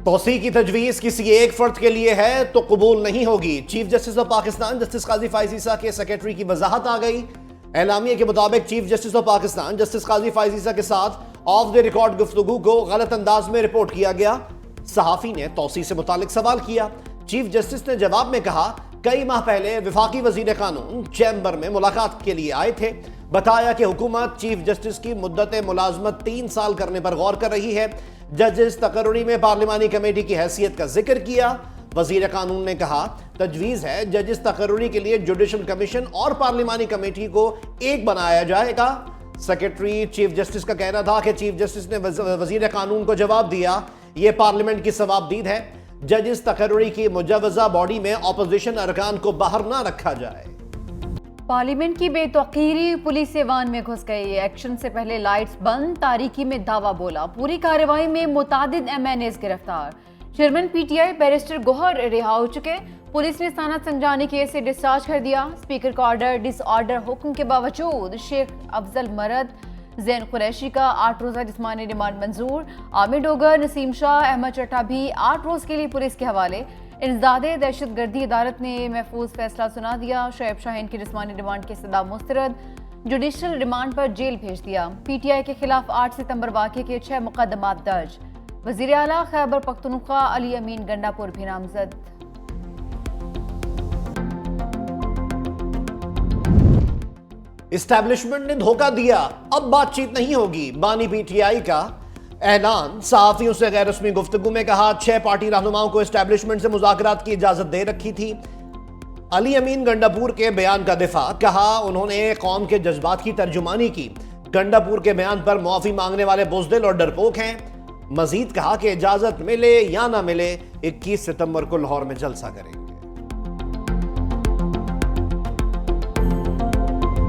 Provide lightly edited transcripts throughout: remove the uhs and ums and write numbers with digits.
तौसी की तजवीज किसी एक फर्द के लिए है तो कबूल नहीं होगी। Chief justice of Pakistan justice Qazi Faez Isa के सेक्रेटरी की वजाहत आ गई। एलामिया के मुताबिक chief justice of Pakistan justice Qazi Faez Isa के साथ ऑफ द रिकॉर्ड गुफ्तगू को गलत अंदाज में रिपोर्ट किया गया। सहाफी ने तौसी से मुतालिक सवाल किया। चीफ जस्टिस ने जवाब में कहा, कई माह पहले विफाकी वजीर कानून चैम्बर में मुलाकात के लिए आए थे। बताया कि हुकूमत चीफ जस्टिस की मुद्दत मुलाजमत 3 साल करने पर गौर कर रही है। जजेस तकर्रुरी में पार्लिमानी कमेटी की हैसियत का जिक्र किया। वजीर कानून ने कहा, तजवीज है जजेस तकर्रुरी के लिए जुडिशल कमीशन और पार्लिमानी कमेटी को एक बनाया जाएगा। सेक्रेटरी चीफ जस्टिस का कहना था कि चीफ जस्टिस ने वजीर कानून को जवाब दिया, यह पार्लियामेंट की सवाबदीद है। जजेस तकर्रुरी की मुजवजा बॉडी में अपोजिशन अरकान को बाहर ना रखा जाए। पार्लियामेंट की बेतौकीरी पुलिस ऐवान में घुस गई। एक्शन से पहले लाइट्स बंद, तारीकी में दावा बोला। पूरी कार्रवाई में मुतादिद MNAs गिरफ्तार। चेयरमैन PTI बैरिस्टर गोहर रिहा हो चुके। पुलिस ने साना संजानी केस से डिस्चार्ज कर दिया। स्पीकर का ऑर्डर डिसऑर्डर हुक्म के बावजूद शेख अफजल मरद जैन कुरैशी का 8 रोज़ा जिस्मानी रिमांड मंजूर। आमिर डोगर, नसीम शाह, अहमद चट्टा भी 8 रोज के लिए पुलिस के हवाले। इंसदादे दहशतगर्दी अदालत ने महफूज फैसला सुना दिया। शोएब शाहीन की जिस्मानी रिमांड की सदा मुस्तरद, जुडिशल रिमांड पर जेल भेज दिया। PTI के खिलाफ 8 सितंबर वाक़े के 6 मुकदमात दर्ज। वज़ीर आला खैबर पख्तूनख्वा अली अमीन गंडापुर भी नामजद। इस्टेब्लिशमेंट ने धोखा दिया, अब बातचीत नहीं होगी। बानी PTI का ऐलान। सहाफियों से गैर रस्मी गुफ्तगू में कहा, 6 पार्टी रहनुमाओं को इस्टेब्लिशमेंट से मुज़ाकरात की इजाजत दे रखी थी। अली अमीन गंडापुर के बयान का दिफा। कहा, उन्होंने कौम के जज्बात की तर्जुमानी की। गंडापुर के बयान पर मुआफी मांगने वाले बुज़दिल और डरपोक हैं। मजीद कहा कि इजाजत मिले या ना मिले 21 सितंबर को लाहौर में जलसा करेंगे।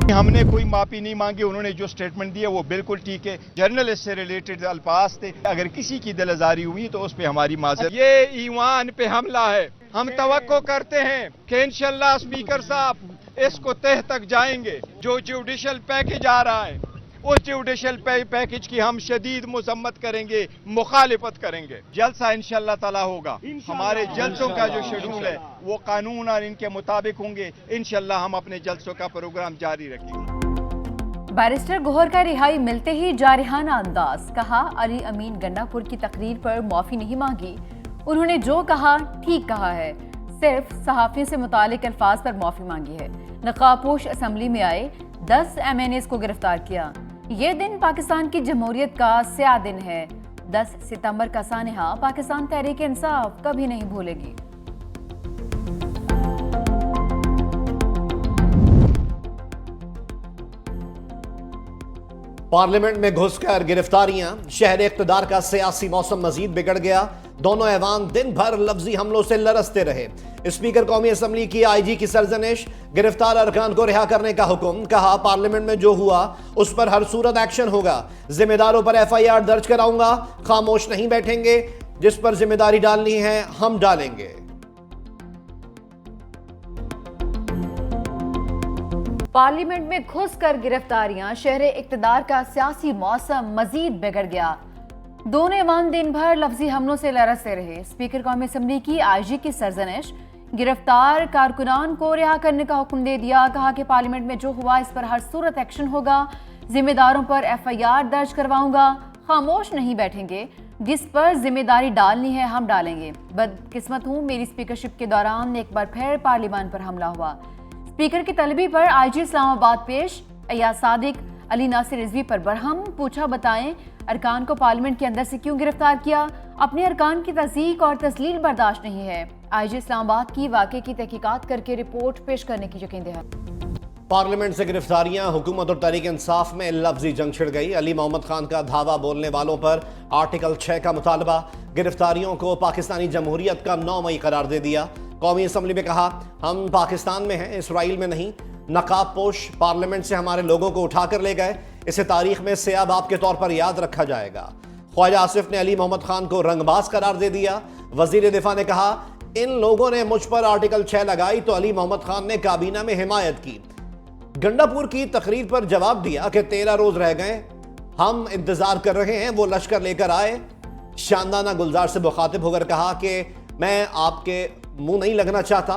हमने कोई माफी नहीं मांगी। उन्होंने जो स्टेटमेंट दिया वो बिल्कुल ठीक है। जर्नलिस्ट से रिलेटेड अल्फाज थे। अगर किसी की दिल आजारी हुई तो उस पर हमारी माजरत। ये ईवान पे हमला है। हम तवक्को करते हैं कि इंशाल्लाह स्पीकर साहब इसको तह तक जाएंगे। जो जुडिशल पैकेज आ रहा है उस जुडिशल पैकेज की हम शदीद मजम्मत करेंगे, मुखालिफत करेंगे। जलसा इंशाल्लाह ताला होगा। हमारे जलसों का जो शेड्यूल है वो कानून और इनके मुताबिक होंगे। इंशाल्लाह हम अपने जलसों का प्रोग्राम जारी रखेंगे। बैरिस्टर गोहर का रिहाई मिलते ही जारहाना अंदाज। कहा, अली अमीन गंडापुर की तकरीर पर माफी नहीं मांगी। उन्होंने जो कहा ठीक कहा है, सिर्फ सहाफियों से मुतालिक अल्फाज पर माफी मांगी है। नकाबपोश असम्बली में आए 10 MNAs को गिरफ्तार किया। ये दिन पाकिस्तान की जमहूरियत का स्याह दिन है। 10 सितंबर का सानहा पाकिस्तान तहरीक इंसाफ कभी नहीं भूलेगी। पार्लियामेंट में घुसकर गिरफ्तारियां। शहर इख्तिदार का सियासी मौसम मजीद बिगड़ गया। दोनों ऐवान दिन भर लफ्जी हमलों से लरसते रहे। स्पीकर कौमी असम्बली की IG की सरजनिश। गिरफ्तार अरकान को रिहा करने का हुक्म। कहा, पार्लियामेंट में जो हुआ उस पर हर सूरत एक्शन होगा। जिम्मेदारों पर FIR दर्ज कराऊंगा। खामोश नहीं बैठेंगे। जिस पर जिम्मेदारी डालनी है हम डालेंगे। पार्लियामेंट में घुसकर गिरफ्तारियां। शहर इख्तिदार का सियासी मौसम मजीद बिगड़ गया। दोनों ऐवान दिन भर लफ्जी हमलों से लरसते रहे। स्पीकर कौमी असम्बली की IG की सरजनिश। गिरफ्तार कारकुनान को रिहा करने का हुक्म दे दिया। कहा कि पार्लियामेंट में जो हुआ इस पर हर सूरत एक्शन होगा। जिम्मेदारों पर FIR दर्ज करवाऊंगा। खामोश नहीं बैठेंगे। जिस पर जिम्मेदारी डालनी है हम डालेंगे। बदकिस्मत हूं, मेरी स्पीकरशिप के दौरान एक बार फिर पार्लियामेंट पर हमला हुआ। स्पीकर की तलबी पर IG इस्लामाबाद पेश। अय्याज सादिक, अली नासिर रिजवी पर बरहम। पूछा, बताएं अरकान को पार्लियामेंट के अंदर से क्यों गिरफ्तार किया? अपने अरकान की तस्दीक और तस्लील बर्दाश्त नहीं है। IG इस्लामाबाद की वाक़े की तहकीकात करके रिपोर्ट पेश करने की यकीन दहाई। पार्लियामेंट से गिरफ्तारियां। हुकूमत और तहरीक इंसाफ में लफ्जी जंग छिड़ गई। अली मोहम्मद खान का धावा बोलने वालों पर आर्टिकल 6 का मुतालबा। गिरफ्तारियों को पाकिस्तानी जमहूरियत का 9 मई करार दे दिया। कौमी असम्बली में कहा, हम पाकिस्तान में हैं, इसराइल में नहीं। नकाबपोश पार्लियामेंट से हमारे लोगों को उठाकर ले गए। इसे तारीख में सियाह बाप के तौर पर याद रखा जाएगा। ख्वाजा आसिफ ने अली मोहम्मद खान को रंगबाज करार दे दिया। वजीर दिफा ने कहा, इन लोगों ने मुझ पर आर्टिकल 6 लगाई तो अली मोहम्मद खान ने काबीना में हिमायत की। गंडापुर की तकरीर पर जवाब दिया कि 13 रोज रह गए, हम इंतजार कर रहे हैं वो लश्कर लेकर आए। शानदाना गुलजार से मुखातिब होकर कहा कि मैं आपके मुंह नहीं लगना चाहता,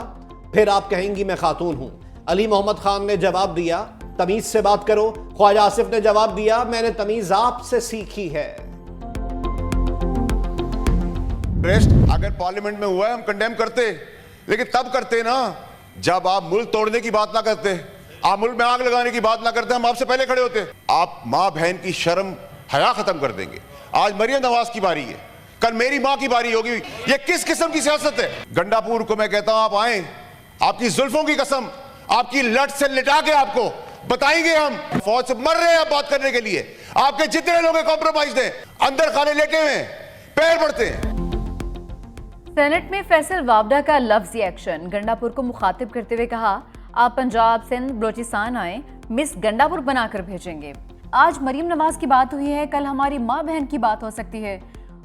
फिर आप कहेंगी मैं खातून हूं। अली मोहम्मद खान ने जवाब दिया, तमीज से बात करो। ख्वाजा आसिफ ने जवाब दिया, मैंने तमीज आपसे सीखी है। अरेस्ट अगर पार्लियामेंट में हुआ है हम कंडेम करते, लेकिन तब करते ना जब आप मुल्क तोड़ने की बात ना करते, आप मुल्क में आग लगाने की बात ना करते, हम आपसे पहले खड़े होते। आप माँ बहन की शर्म हया खत्म कर देंगे। आज मरियम नवाज की बारी है, कल मेरी माँ की बारी होगी। ये किस किस्म की सियासत है? गंडापुर को मैं कहता हूं आप आए, आपकी जुल्फों की कसम, आपकी लट से लिटा के आपको बताएंगे हम। फौज से मर रहे हैं आप बात करने के लिए। आपके जितने लोग कॉम्प्रोमाइज हैं, अंदर खाने लेटे हुए हैं, पैर पड़ते हैं। सेनेट में फैसल वावडा का लफ्जी एक्शन। गंडापुर को मुखातिब करते हुए कहा, आप पंजाब सिंध बलोचिस्तान आए, मिस गंडापुर बनाकर भेजेंगे। आज मरियम नवाज की बात हुई है, कल हमारी माँ बहन की बात हो सकती है।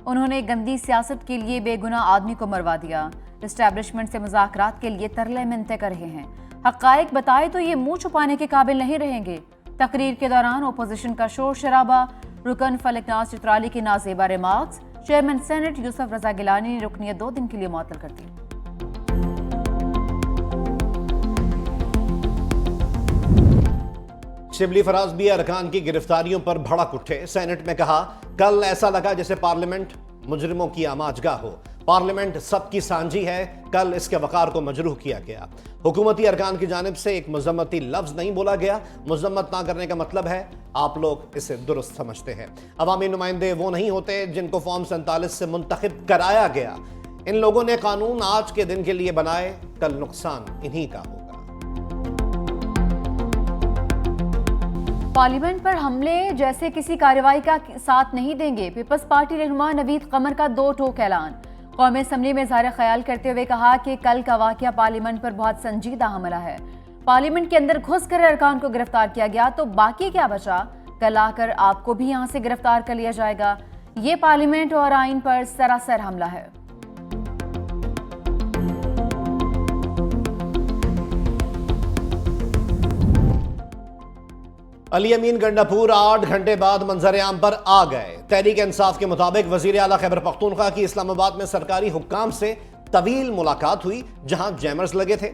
उन्होंने गंदी सियासत के लिए बेगुनाह आदमी को मरवा दिया। एस्टैब्लिशमेंट से मुज़ाकरात के लिए तरले मिन्नतें कर रहे हैं। हक़ाइक़ बताए तो ये मुंह छुपाने के काबिल नहीं रहेंगे। तकरीर के दौरान ओपोजिशन का शोर शराबा, रुकन फलकनाज चित्राली की नाज़ेबा रिमार्क्स, चेयरमैन सेनेट यूसुफ रजा गिलानी ने रुकनियत 2 दिन के लिए मुअत्तल कर दी। शिबली फराज भी अरकान की गिरफ्तारियों पर भड़क उठे। सेनेट में कहा, कल ऐसा लगा जैसे पार्लियामेंट मुजरिमों की आमाजगाह हो। पार्लियामेंट सबकी सांझी है, कल इसके वकार को मजरूह किया गया। हुकूमती अरकान की जानिब से एक मजम्मती लफ्ज नहीं बोला गया। मजम्मत ना करने का मतलब है आप लोग इसे दुरुस्त समझते हैं। अवामी नुमाइंदे वो नहीं होते जिनको फॉर्म 47 से मुंतखब कराया गया। इन लोगों ने कानून आज के दिन के लिए बनाए, कल नुकसान इन्हीं का होगा। पार्लियामेंट पर हमले जैसे किसी कार्रवाई का साथ नहीं देंगे। पीपल्स पार्टी रहनुमा नवीद कमर का 2 टोक ऐलान। कौमी असम्बली में इज़हार ख्याल करते हुए कहा कि कल का वाक़या पार्लियामेंट पर बहुत संजीदा हमला है। पार्लियामेंट के अंदर घुसकर अरकान को गिरफ्तार किया गया तो बाकी क्या बचा? कल आकर आपको भी यहां से गिरफ्तार कर लिया जाएगा। ये पार्लियामेंट और आइन पर सरासर हमला है। अली अमीन गंडापुर 8 घंटे बाद मंजर-ए-आम पर आ गए। तहरीक इंसाफ के मुताबिक वजीर आला खैबर पख्तूनख्वा की इस्लामाबाद में सरकारी हुक्काम से तवील मुलाकात हुई, जहां जैमर्स लगे थे।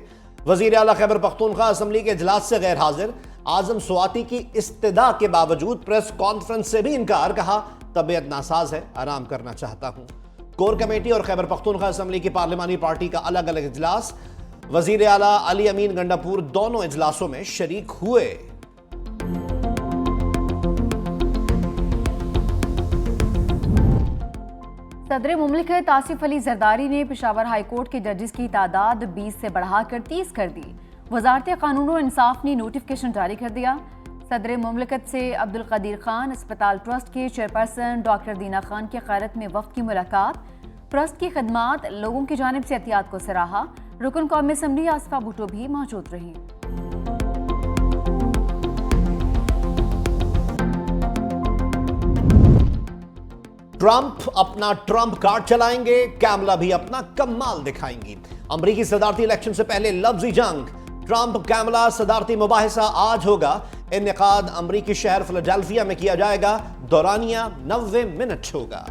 वजीर आला खैबर पख्तूनख्वा असम्बली के इजलास से गैर हाजिर। आजम स्वाति की इस्तदा के बावजूद प्रेस कॉन्फ्रेंस से भी इनकार। कहा, तबीयत नासाज है, आराम करना चाहता हूं। कोर कमेटी और खैबर पख्तूनख्वा असम्बली की पार्लिमानी पार्टी का अलग अलग इजलास। वजीर आला अली अमीन गंडापुर दोनों इजलासों में शरीक हुए। सदर मुमलिकत आसिफ अली जरदारी ने पेशावर हाई कोर्ट के जजेस की तादाद 20 से बढ़ाकर 30 कर दी। वजारत कानून और इंसाफ ने नोटिफिकेशन जारी कर दिया। सदर मुमलिकत से अब्दुल कदीर खान अस्पताल ट्रस्ट के चेयरपर्सन डॉक्टर दीना खान की क़यादत में वफ़द की मुलाकात। ट्रस्ट की खदमात लोगों की जानिब से एहतियात को सराहा। रुकन कौमी असम्बली आसफा भुट्टो भी मौजूद रही। ट्रंप अपना ट्रंप कार्ड चलाएंगे, कैमला भी अपना कमाल दिखाएंगी। अमरीकी सदारती इलेक्शन से पहले लफ्जी जंग। ट्रंप कैमला सदारती मुबाहिसा आज होगा। इन्नेकाद अमरीकी शहर फिलाडेल्फिया में किया जाएगा। दौरानिया 90 मिनट होगा।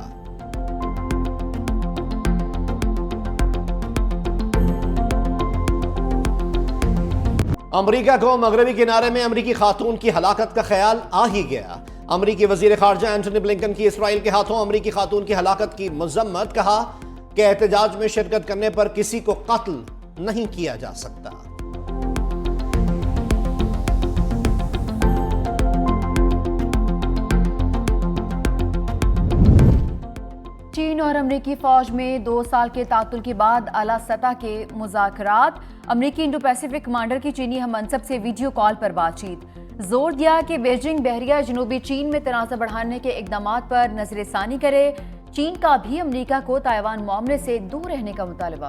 अमरीका को मगरबी किनारे में अमरीकी खातून की हलाकत का ख्याल आ ही गया। अमरीकी वजीर खारजा एंटनी ब्लिंकन की इसराइल के हाथों अमरीकी खातून की हलाकत की मजम्मत। कहा कि एहतजाज में शिरकत करने पर किसी को कत्ल नहीं किया जा सकता। चीन और अमरीकी फौज में 2 साल के तातुल के बाद आला सतह के मुज़ाकरात। अमरीकी इंडो पैसिफिक कमांडर की चीनी हममनसब से वीडियो कॉल पर बातचीत। जोर दिया कि बीजिंग बहरिया जनूबी चीन में तनाज़ा बढ़ाने के इक़दामात पर नज़रसानी करे। चीन का भी अमरीका को ताइवान मामले से दूर रहने का मुतालबा।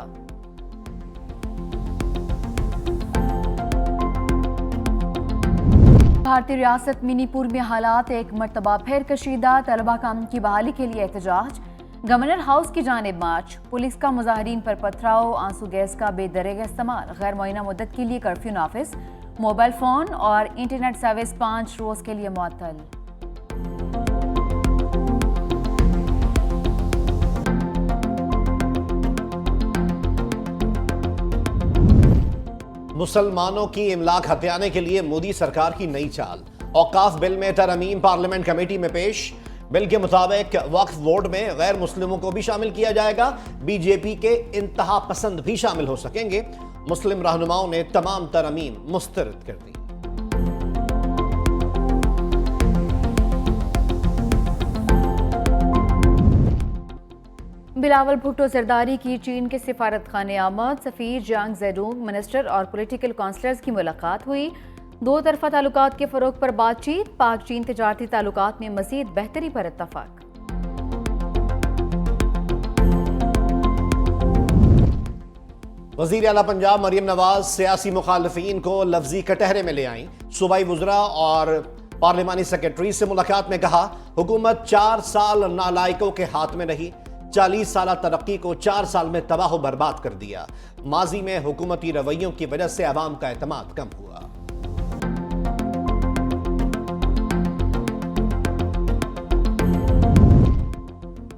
भारतीय रियासत मणिपुर में हालात एक मरतबा फिर कशीदा। तलबा काम की बहाली के लिए एहतजाज। गवर्नर हाउस की जानिब मार्च। पुलिस का मुजाहिरीन पर पथराव। आंसू गैस का बेदरेगा इस्तेमाल। गैर मुअय्यना मुद्दत के लिए कर्फ्यू नाफिज। मोबाइल फोन और इंटरनेट सर्विस 5 रोज के लिए मुअत्तल। मुसलमानों की इमलाक हथियाने के लिए मोदी सरकार की नई चाल। औकाफ बिल में तरमीम पार्लियामेंट कमेटी में पेश। बिल के मुताबिक वक्फ बोर्ड में गैर मुस्लिमों को भी शामिल किया जाएगा। बीजेपी के इंतहा पसंद भी शामिल हो सकेंगे। मुस्लिम रहनुमाओं ने तमाम तरमीम मुस्तरद कर दी। बिलावल भुट्टो जरदारी की चीन के सिफारत खाने आमद। सफीर जांग जेडोंग, मिनिस्टर और पॉलिटिकल काउंसलर्स की मुलाकात हुई। दो तरफा ताल्लुकात के फरोग पर बातचीत। पाक चीन तिजारती ताल्लुकात में मजीद बेहतरी पर इत्तफाक। वजीर आला पंजाब मरियम नवाज सियासी मुखालफीन को लफ्जी कटहरे में ले आईं। सूबाई वुज़रा और पार्लिमानी सेक्रेटरी से मुलाकात में कहा, हुकूमत 4 साल नालायकों के हाथ में रही। 40 साल तरक्की को 4 साल में तबाह बर्बाद कर दिया। माजी में हुकूमती रवैयों की वजह से अवाम का एतमाद कम हुआ।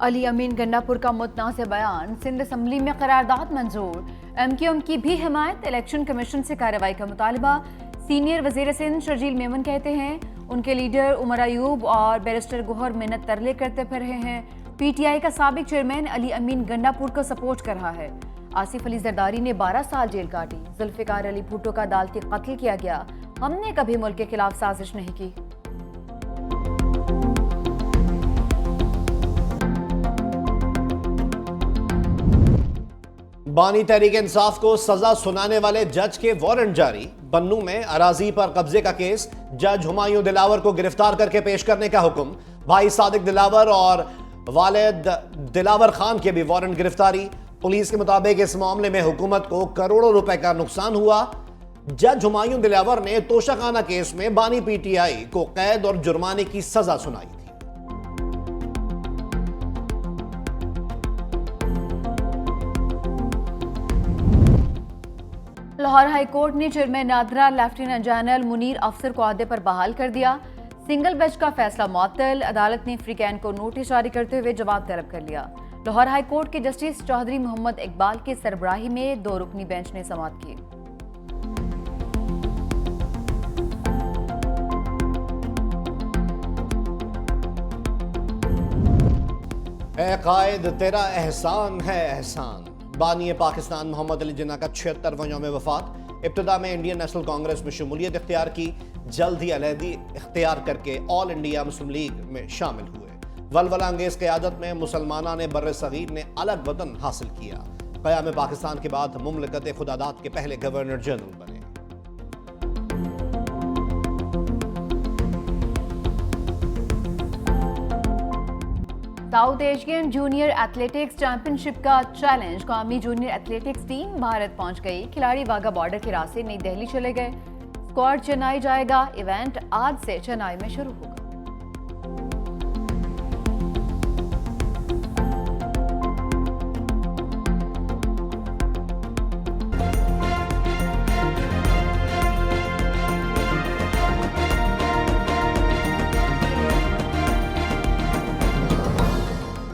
अली अमीन गन्नापुर का मुतनाज़ बयान। सिंध असम्बली में करारदाद मंजूर। MQM की भी हिमायत। इलेक्शन कमीशन से कार्रवाई का मुतालबा। सीनियर वजीर सिंध शर्जील मेमन कहते हैं उनके लीडर उमर अयूब और बैरिस्टर गोहर मिन्नत तरले करते फिर रहे हैं। PTI का साबिक चेयरमैन अली अमीन गन्नापुर को सपोर्ट कर रहा है। आसिफ अली जरदारी ने 12 साल जेल काटी। जुल्फिकार अली भुट्टो का अदालती कत्ल किया गया। हमने कभी मुल्क के खिलाफ साजिश नहीं की। बानी तहरीक इंसाफ को सजा सुनाने वाले जज के वारंट जारी। बन्नू में अराजी पर कब्जे का केस। जज हुमायूं दिलावर को गिरफ्तार करके पेश करने का हुक्म। भाई सादिक दिलावर और वालिद दिलावर खान के भी वारंट गिरफ्तारी। पुलिस के मुताबिक इस मामले में हुकूमत को करोड़ों रुपए का नुकसान हुआ। जज हुमायूं दिलावर ने तोशाखाना केस में बानी PTI को कैद और जुर्माने की सजा सुनाई थी। लाहौर हाई कोर्ट ने chairman NADRA lieutenant general Munir अफसर को ओहदे पर बहाल कर दिया। सिंगल बेंच का फैसला मुअत्तल। अदालत ने फ्रीकैन को नोटिस जारी करते हुए जवाब तलब कर लिया। लाहौर हाई कोर्ट के जस्टिस चौधरी मोहम्मद इकबाल की सरबराही में 2 रुकनी बेंच ने समाअत की। ए कायद तेरा एहसान है एहसान। बानी पाकिस्तान मोहम्मद अली जिन्ना का 76वां यौम वफात। इब्तिदा में इंडियन नेशनल कांग्रेस में शमूलियत इख्तियार की। जल्द ही अलहदी इख्तियार करके ऑल इंडिया मुस्लिम लीग में शामिल हुए। वलवला अंगेज क़यादत में मुसलमाना ने बर्र सगीर ने अलग वतन हासिल किया। क़याम पाकिस्तान के बाद मुमलकत खुदादात के पहले गवर्नर जनरल बने। South Asian junior athletics championship का चैलेंज। कौमी जूनियर एथलेटिक्स टीम भारत पहुंच गई। खिलाड़ी वाघा बॉर्डर के रास्ते नई दिल्ली चले गए। स्क्वाड चेन्नई जाएगा। इवेंट आज से चेन्नई में शुरू होगा।